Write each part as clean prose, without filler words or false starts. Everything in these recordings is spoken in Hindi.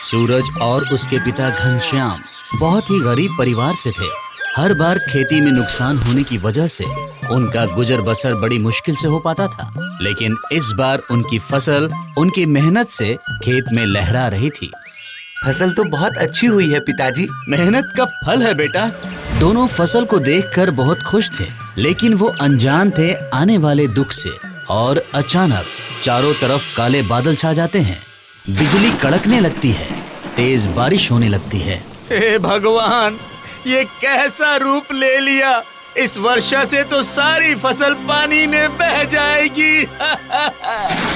सूरज और उसके पिता घनश्याम बहुत ही गरीब परिवार से थे। हर बार खेती में नुकसान होने की वजह से उनका गुजर बसर बड़ी मुश्किल से हो पाता था, लेकिन इस बार उनकी फसल उनकी मेहनत से खेत में लहरा रही थी। फसल तो बहुत अच्छी हुई है पिताजी। मेहनत का फल है बेटा। दोनों फसल को देखकर बहुत खुश थे, लेकिन वो अनजान थे आने वाले दुख से। और अचानक चारों तरफ काले बादल छा जाते हैं, बिजली कड़कने लगती है, तेज बारिश होने लगती है। हे भगवान, ये कैसा रूप ले लिया। इस वर्षा से तो सारी फसल पानी में बह जाएगी।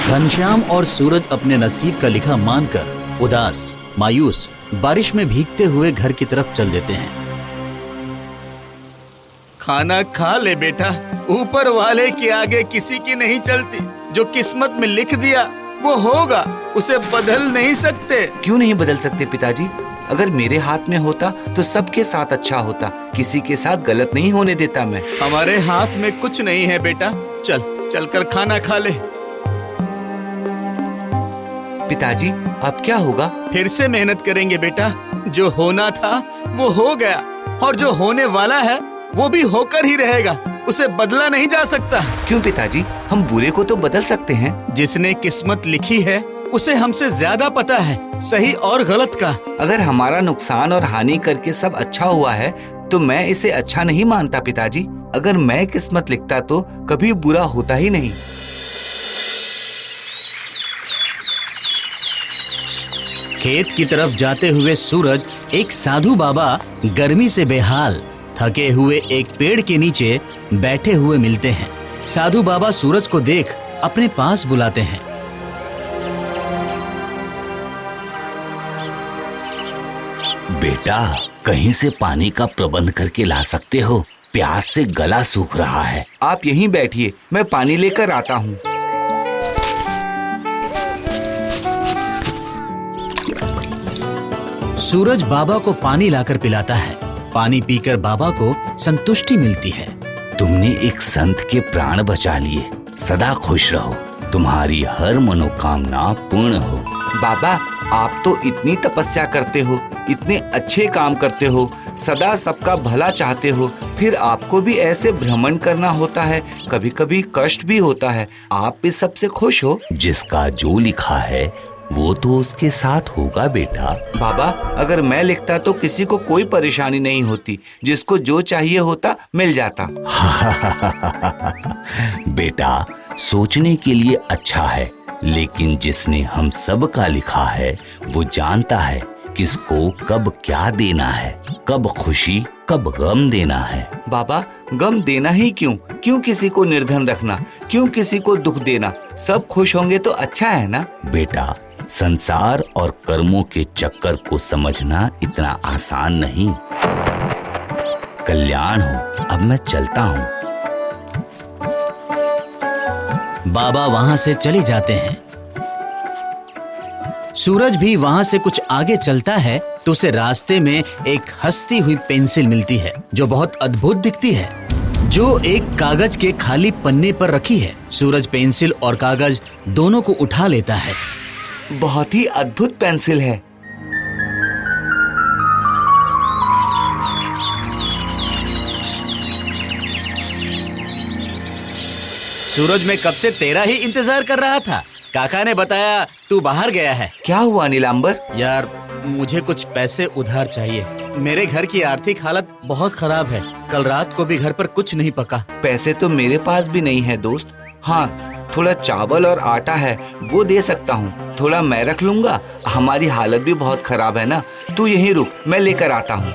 घनश्याम और सूरज अपने नसीब का लिखा मानकर उदास मायूस बारिश में भीगते हुए घर की तरफ चल देते हैं। खाना खा ले बेटा, ऊपर वाले के आगे किसी की नहीं चलती। जो किस्मत में लिख दिया वो होगा, उसे बदल नहीं सकते। क्यों नहीं बदल सकते पिताजी? अगर मेरे हाथ में होता तो सबके साथ अच्छा होता, किसी के साथ गलत नहीं होने देता मैं। हमारे हाथ में कुछ नहीं है बेटा, चल कर खाना खा ले। पिताजी अब क्या होगा? फिर से मेहनत करेंगे बेटा। जो होना था वो हो गया, और जो होने वाला है वो भी होकर ही रहेगा, उसे बदला नहीं जा सकता। क्यों पिताजी? हम बुरे को तो बदल सकते हैं। जिसने किस्मत लिखी है उसे हमसे ज्यादा पता है सही और गलत का। अगर हमारा नुकसान और हानि करके सब अच्छा हुआ है तो मैं इसे अच्छा नहीं मानता पिताजी। अगर मैं किस्मत लिखता तो कभी बुरा होता ही नहीं। खेत की तरफ जाते हुए सूरज एक साधु बाबा गर्मी से बेहाल थके हुए एक पेड़ के नीचे बैठे हुए मिलते हैं। साधु बाबा सूरज को देख अपने पास बुलाते हैं। बेटा, कहीं से पानी का प्रबंध करके ला सकते हो? प्यास से गला सूख रहा है। आप यहीं बैठिए, मैं पानी लेकर आता हूँ। सूरज बाबा को पानी लाकर पिलाता है। पानी पीकर बाबा को संतुष्टि मिलती है। तुमने एक संत के प्राण बचा लिए। सदा खुश रहो, तुम्हारी हर मनोकामना पूर्ण हो। बाबा, आप तो इतनी तपस्या करते हो, इतने अच्छे काम करते हो, सदा सबका भला चाहते हो, फिर आपको भी ऐसे भ्रमण करना होता है, कभी कभी कष्ट भी होता है। आप भी सबसे खुश हो। जिसका जो लिखा है वो तो उसके साथ होगा बेटा। बाबा, अगर मैं लिखता तो किसी को कोई परेशानी नहीं होती, जिसको जो चाहिए होता मिल जाता। बेटा, सोचने के लिए अच्छा है, लेकिन जिसने हम सब का लिखा है वो जानता है किसको कब क्या देना है, कब खुशी कब गम देना है। बाबा, गम देना ही क्यों? क्यों किसी को निर्धन रखना? क्यों किसी को दुख देना? सब खुश होंगे तो अच्छा है ना? बेटा, संसार और कर्मों के चक्कर को समझना इतना आसान नहीं। कल्याण हो। अब मैं चलता हूँ। बाबा वहां से चले जाते हैं। सूरज भी वहां से कुछ आगे चलता है तो उसे रास्ते में एक हंसती हुई पेंसिल मिलती है जो बहुत अद्भुत दिखती है, जो एक कागज के खाली पन्ने पर रखी है। सूरज पेंसिल और कागज दोनों को उठा लेता है। बहुत ही अद्भुत पेंसिल है। सूरज, मैं कब से तेरा ही इंतजार कर रहा था। काका ने बताया तू बाहर गया है। क्या हुआ नीलांबर? यार, मुझे कुछ पैसे उधार चाहिए। मेरे घर की आर्थिक हालत बहुत खराब है। कल रात को भी घर पर कुछ नहीं पका। पैसे तो मेरे पास भी नहीं है दोस्त। हाँ, थोड़ा चावल और आटा है, वो दे सकता हूँ। थोड़ा मैं रख लूंगा, हमारी हालत भी बहुत खराब है ना। तू यहीं रुक, मैं लेकर आता हूँ।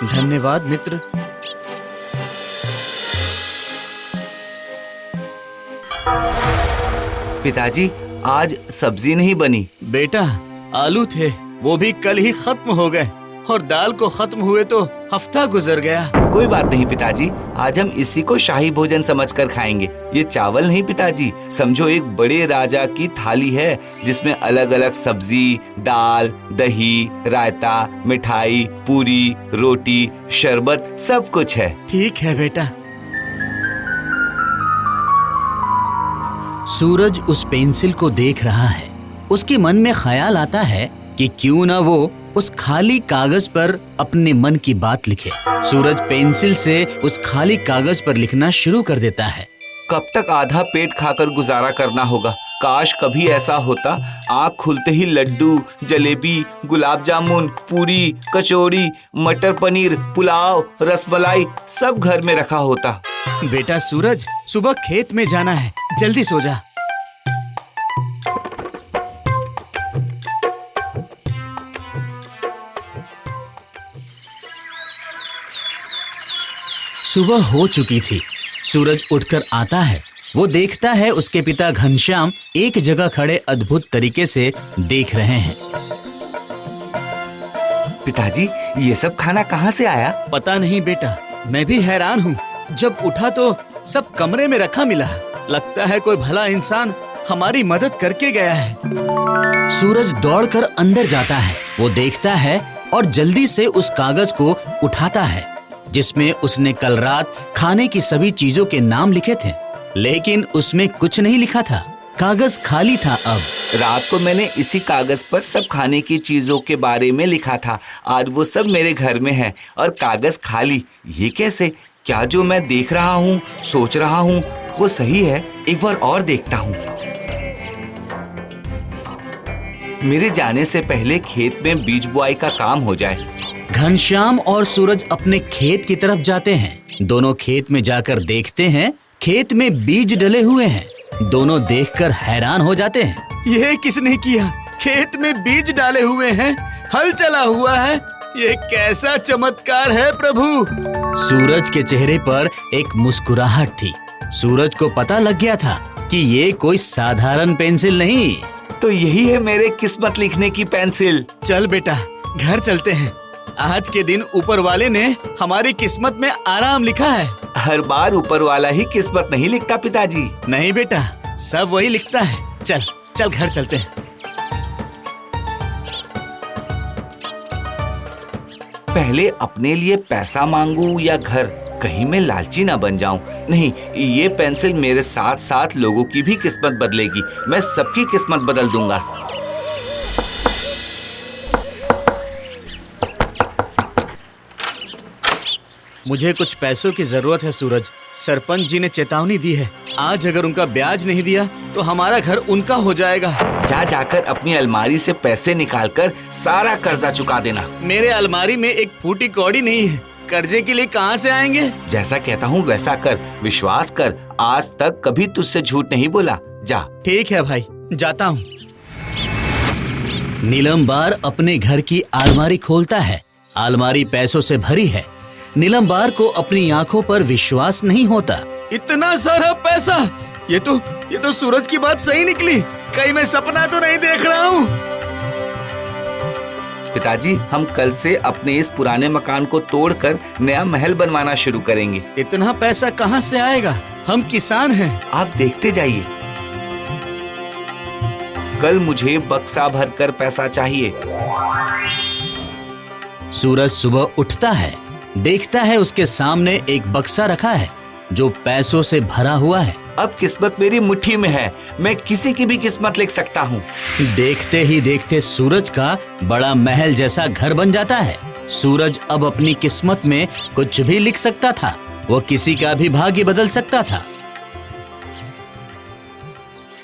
धन्यवाद मित्र। पिताजी, आज सब्जी नहीं बनी। बेटा, आलू थे, वो भी कल ही खत्म हो गए। और दाल को खत्म हुए तो हफ्ता गुजर गया। कोई बात नहीं पिताजी, आज हम इसी को शाही भोजन समझकर खाएंगे। ये चावल नहीं पिताजी, समझो एक बड़े राजा की थाली है जिसमें अलग अलग सब्जी, दाल, दही, रायता, मिठाई, पूरी, रोटी, शरबत सब कुछ है। ठीक है बेटा। सूरज उस पेंसिल को देख रहा है। उसके मन में ख्याल आता है कि क्यों ना वो उस खाली कागज पर अपने मन की बात लिखे। सूरज पेंसिल से उस खाली कागज पर लिखना शुरू कर देता है। कब तक आधा पेट खाकर गुजारा करना होगा? काश कभी ऐसा होता, आँख खुलते ही लड्डू, जलेबी, गुलाब जामुन, पूरी, कचौड़ी, मटर पनीर, पुलाव, रसमलाई सब घर में रखा होता। बेटा सूरज, सुबह खेत में जाना है, जल्दी सो जा। सुबह हो चुकी थी। सूरज उठकर आता है। वो देखता है उसके पिता घनश्याम एक जगह खड़े अद्भुत तरीके से देख रहे हैं। पिताजी, ये सब खाना कहाँ से आया? पता नहीं बेटा, मैं भी हैरान हूँ। जब उठा तो सब कमरे में रखा मिला। लगता है कोई भला इंसान हमारी मदद करके गया है। सूरज दौड़कर अंदर जाता है। वो देखता है और जल्दी से उस कागज को उठाता है जिसमें उसने कल रात खाने की सभी चीजों के नाम लिखे थे, लेकिन उसमें कुछ नहीं लिखा था। कागज खाली था। अब रात को मैंने इसी कागज पर सब खाने की चीजों के बारे में लिखा था। आज वो सब मेरे घर में है और कागज खाली। ये कैसे? क्या जो मैं देख रहा हूँ, सोच रहा हूँ, वो सही है? एक बार और देखता हूँ। मेरे जाने से पहले खेत में बीज बुआई का काम हो जाए। घनश्याम और सूरज अपने खेत की तरफ जाते हैं। दोनों खेत में जाकर देखते हैं, खेत में बीज डले हुए हैं। दोनों देखकर हैरान हो जाते हैं। ये किसने किया? खेत में बीज डाले हुए हैं, हल चला हुआ है। ये कैसा चमत्कार है प्रभु। सूरज के चेहरे पर एक मुस्कुराहट थी। सूरज को पता लग गया था कि ये कोई साधारण पेंसिल नहीं। तो यही है मेरे किस्मत लिखने की पेंसिल। चल बेटा, घर चलते हैं। आज के दिन ऊपर वाले ने हमारी किस्मत में आराम लिखा है। हर बार ऊपर वाला ही किस्मत नहीं लिखता पिताजी। नहीं बेटा, सब वही लिखता है। चल चल घर चलते हैं। पहले अपने लिए पैसा मांगू या घर? कहीं मैं लालची ना बन जाऊं। नहीं, ये पेंसिल मेरे साथ साथ लोगों की भी किस्मत बदलेगी। मैं सबकी किस्मत बदल दूंगा। मुझे कुछ पैसों की जरूरत है सूरज। सरपंच जी ने चेतावनी दी है, आज अगर उनका ब्याज नहीं दिया तो हमारा घर उनका हो जाएगा। जाकर अपनी अलमारी से पैसे निकालकर सारा कर्जा चुका देना। मेरे अलमारी में एक फूटी कौड़ी नहीं है, कर्जे के लिए कहाँ से आएंगे? जैसा कहता हूँ वैसा कर, विश्वास कर। आज तक कभी तुझसे झूठ नहीं बोला। जा। ठीक है भाई, जाता हूँ। नीलमबार अपने घर की अलमारी खोलता है। अलमारी पैसों से भरी है। नीलमबार को अपनी आंखों पर विश्वास नहीं होता। इतना सारा पैसा! ये तो सूरज की बात सही निकली। कहीं मैं सपना तो नहीं देख रहा हूँ। पिताजी, हम कल से अपने इस पुराने मकान को तोड़कर नया महल बनवाना शुरू करेंगे। इतना पैसा कहाँ से आएगा? हम किसान हैं। आप देखते जाइए। कल मुझे बक्सा भरकर पैसा चाहिए। सूरज सुबह उठता है, देखता है उसके सामने एक बक्सा रखा है जो पैसों से भरा हुआ है। अब किस्मत मेरी मुट्ठी में है। मैं किसी की भी किस्मत लिख सकता हूँ। देखते ही देखते सूरज का बड़ा महल जैसा घर बन जाता है। सूरज अब अपनी किस्मत में कुछ भी लिख सकता था। वो किसी का भी भाग्य बदल सकता था।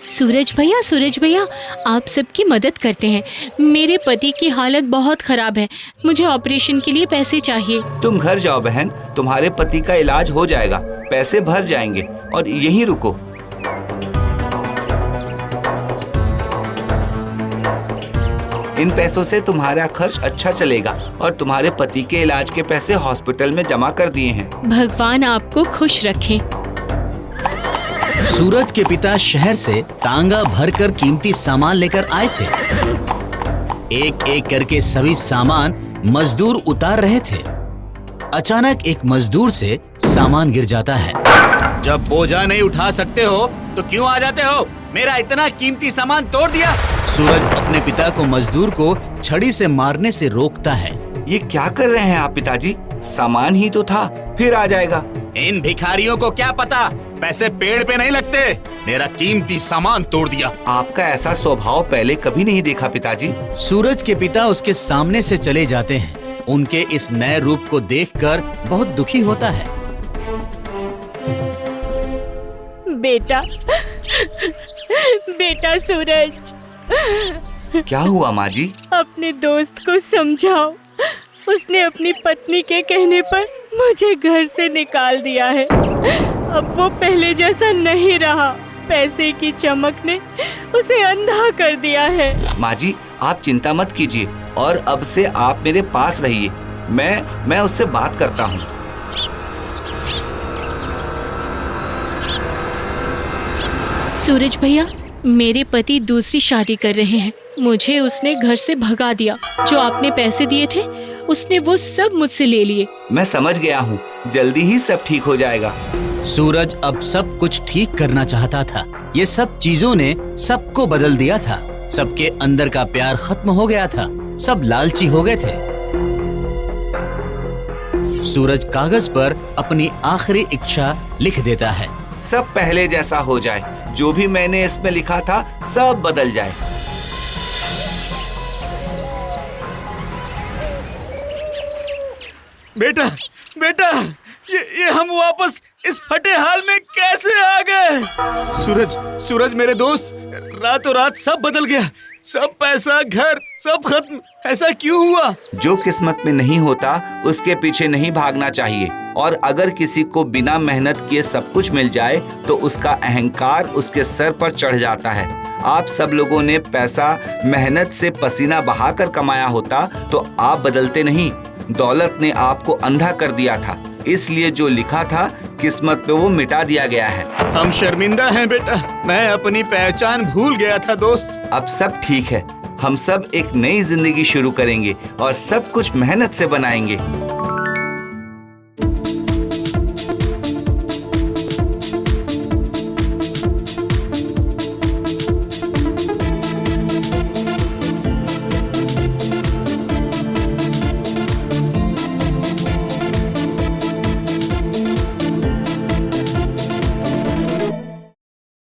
सूरज भैया, आप सबकी मदद करते हैं। मेरे पति की हालत बहुत खराब है। मुझे ऑपरेशन के लिए पैसे चाहिए। तुम घर जाओ बहन, तुम्हारे पति का इलाज हो जाएगा। पैसे भर जाएंगे और यहीं रुको। इन पैसों से तुम्हारा खर्च अच्छा चलेगा और तुम्हारे पति के इलाज के पैसे हॉस्पिटल में जमा कर दिए हैं। भगवान आपको खुश रखे। सूरज के पिता शहर से तांगा भरकर कीमती सामान लेकर आए थे। एक एक करके सभी सामान मजदूर उतार रहे थे। अचानक एक मजदूर से सामान गिर जाता है। जब बोझा नहीं उठा सकते हो तो क्यों आ जाते हो? मेरा इतना कीमती सामान तोड़ दिया। सूरज अपने पिता को मजदूर को छड़ी से मारने से रोकता है। ये क्या कर रहे हैं आप पिताजी? सामान ही तो था, फिर आ जाएगा। इन भिखारियों को क्या पता, पैसे पेड़ पे नहीं लगते। मेरा कीमती सामान तोड़ दिया। आपका ऐसा स्वभाव पहले कभी नहीं देखा पिताजी। सूरज के पिता उसके सामने से चले जाते हैं। उनके इस नए रूप को देखकर बहुत दुखी होता है। बेटा, बेटा सूरज, क्या हुआ माँ जी? अपने दोस्त को समझाओ। उसने अपनी पत्नी के कहने पर मुझे घर से निकाल दिया है। अब वो पहले जैसा नहीं रहा। पैसे की चमक ने उसे अंधा कर दिया है। माँ जी, आप चिंता मत कीजिए और अब से आप मेरे पास रहिए। मैं उससे बात करता हूँ। सूरज भैया, मेरे पति दूसरी शादी कर रहे हैं। मुझे उसने घर से भगा दिया। जो आपने पैसे दिए थे उसने वो सब मुझसे ले लिए। मैं समझ गया हूँ, जल्दी ही सब ठीक हो जाएगा। सूरज अब सब कुछ ठीक करना चाहता था। ये सब चीजों ने सबको बदल दिया था। सबके अंदर का प्यार खत्म हो गया था। सब लालची हो गए थे। सूरज कागज पर अपनी आखिरी इच्छा लिख देता है। सब पहले जैसा हो जाए। जो भी मैंने इसमें लिखा था सब बदल जाए। बेटा, बेटा, ये हम वापस इस फटे हाल में कैसे आ गए? सूरज मेरे दोस्त, रातों रात सब बदल गया। सब पैसा, घर, सब खत्म। ऐसा क्यों हुआ? जो किस्मत में नहीं होता उसके पीछे नहीं भागना चाहिए। और अगर किसी को बिना मेहनत किए सब कुछ मिल जाए तो उसका अहंकार उसके सर पर चढ़ जाता है। आप सब लोगों ने पैसा मेहनत से पसीना बहाकर कमाया होता तो आप बदलते नहीं। दौलत ने आपको अंधा कर दिया था, इसलिए जो लिखा था किस्मत पे वो मिटा दिया गया है। हम शर्मिंदा हैं बेटा, मैं अपनी पहचान भूल गया था दोस्त। अब सब ठीक है। हम सब एक नई जिंदगी शुरू करेंगे और सब कुछ मेहनत से बनाएंगे।